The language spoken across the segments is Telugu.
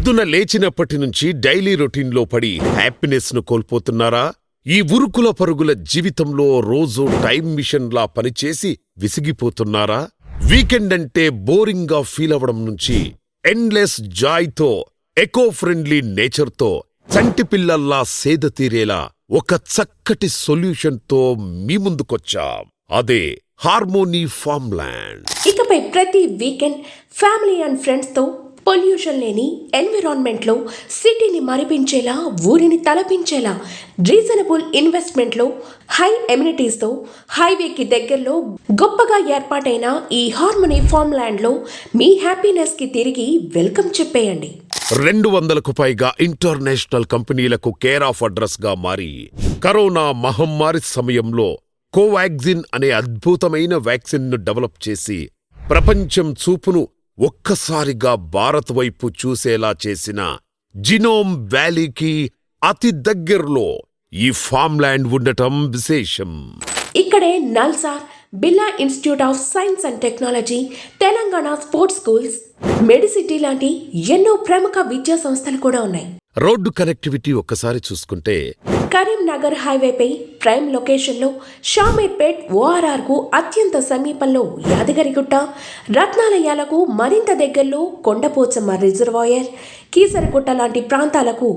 పొద్దున లేచినప్పటి నుంచి డైలీ రొటీన్లో పడి హ్యాపీనెస్ ను కోల్పోతున్నారా? ఈ ఉరుకుల పరుగుల జీవితంలో రోజు టైం మిషన్లా పనిచేసి విసిగిపోతున్నారా? వీకెండ్ అంటే బోరింగ్ గా ఫీల్ అవ్వడం నుంచి ఎండ్లెస్ జాయ్తో, ఎకో ఫ్రెండ్లీ నేచర్తో చంటి పిల్లల్లా సేద తీరేలా ఒక చక్కటి సొల్యూషన్తో మీ ముందుకొచ్చాం. అదే హార్మోనీ ఫార్మ్లాండ్. ఇకపై ప్రతి వీకెండ్ ఫ్యామిలీ అండ్ ఫ్రెండ్స్ తో పొల్యూషన్ లేని ఎన్విరాన్మెంట్ లో సిటీని మరిపించేలా, ఊరిని తలపించేలా రీజనబుల్ ఇన్వెస్ట్మెంట్ లో హై ఎమ్యూనిటీస్ తో హైవేకి దగ్గరలో గొప్పగా ఏర్పాటైన ఈ హార్మోనీ ఫార్మ్లాండ్ లో మీ హ్యాపీనెస్ కి తిరిగి వెల్కమ్ చెప్పేయండి. 200కు పైగా ఇంటర్నేషనల్ కంపెనీలకు కేర్ ఆఫ్ అడ్రస్ గా మారి కరోనా మహమ్మారి సమయంలో కోవాక్సిన్ అనే అద్భుతమైన వ్యాక్సిన్ ను డెవలప్ చేసి ప్రపంచం చూపును ఒక్కసారిగా భారత్ వైపు చూసేలా చేసిన జినోమ్ వ్యాలీకి అతి దగ్గరలో ఈ ఫార్మ్లాండ్ ఉండటం విశేషం. ఇక్కడే NALSAR, Birla institute of science and technology, Telangana sports schools, Medicity లాంటి ఎన్నో ప్రముఖ విద్యా సంస్థలు కూడా ఉన్నాయి. రోడ్డు కనెక్టివిటీ ఒక్కసారి చూసుకుంటే కరీంనగర్ హైవేపై ప్రైమ్ లొకేషన్లో షామీర్పేట్ ఓఆర్ఆర్ కు అత్యంత సమీపంలో యాదగిరిగుట్ట, రత్నాలయాలకు మరింత దగ్గరలో కొండపోచమ్మ రిజర్వాయర్, కీసరగుట్ట లాంటి ప్రాంతాలకు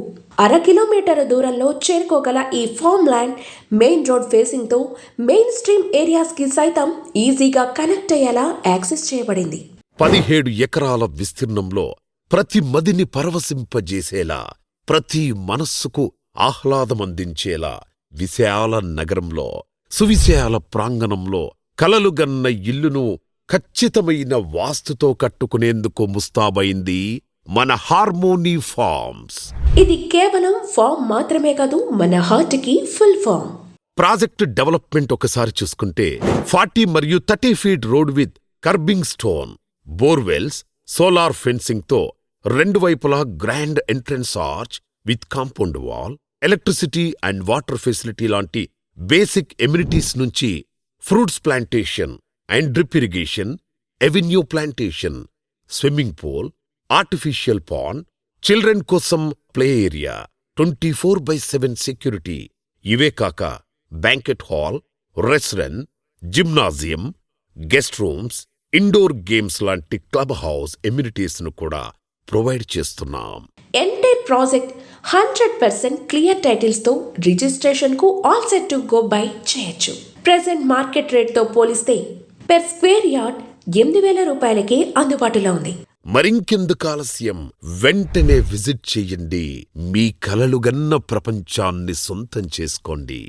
1/2 కిలోమీటర్ దూరంలో చేరుకోగల ఈ ఫార్మ్ ల్యాండ్ మెయిన్ రోడ్ ఫేసింగ్తో మెయిన్ స్ట్రీమ్ ఏరియాస్కి సైతం ఈజీగా కనెక్ట్ అయ్యేలా యాక్సెస్ చేయబడింది. 17 ఎకరాల విస్తీర్ణంలో ప్రతి మదిని పరవశింపజేసేలా, ప్రతి మనస్సుకు ఆహ్లాదమందించేలా విశాల నగరంలో, సువిశాల ప్రాంగణంలో కలలుగన్న ఇల్లును ఖచ్చితమైన వాస్తుతో కట్టుకునేందుకు ముస్తాబైంది మన హార్మోనీ ఫార్మ్స్. ఇది కేవలం ఫామ్ మాత్రమే కాదు, మన హార్ట్ కి ఫుల్ ఫామ్. ప్రాజెక్ట్ డెవలప్మెంట్ ఒకసారి చూసుకుంటే 40 మరియు 30 feet road with curbing stone, borewells, solar fencing తో 2 వైపులా grand entrance arch with compound wall, electricity and water facility లాంటి బేసిక్ ఎమ్యూనిటీస్ నుంచి fruits plantation and drip irrigation, avenue plantation, swimming pool, artificial pond, children కోసం ప్లే ఏరియా, 24/7 సెక్యూరిటీ, ఇవే కాక banquet hall, restaurant, gymnasium, guest rooms, indoor games లాంటి క్లబ్ హౌస్ ఎమ్యూనిటీస్ ను కూడా ప్రొవైడ్ చేస్తున్నాం. ఎంటైర్ ప్రాజెక్ట్ 100% క్లియర్ టైటిల్స్ తో రిజిస్ట్రేషన్ కు all set to go by చేయొచ్చు. ప్రెసెంట్ మార్కెట్ రేట్ తో పోలిస్తే పెర్ స్క్వేర్ యార్డ్ 8,000 రూపాయలకే అందుబాటులో ఉంది. మరింకెందుకు ఆలస్యం, వెంటనే విజిట్ చెయ్యండి. మీ కలలుగన్న ప్రపంచాన్ని సొంతం చేసుకోండి.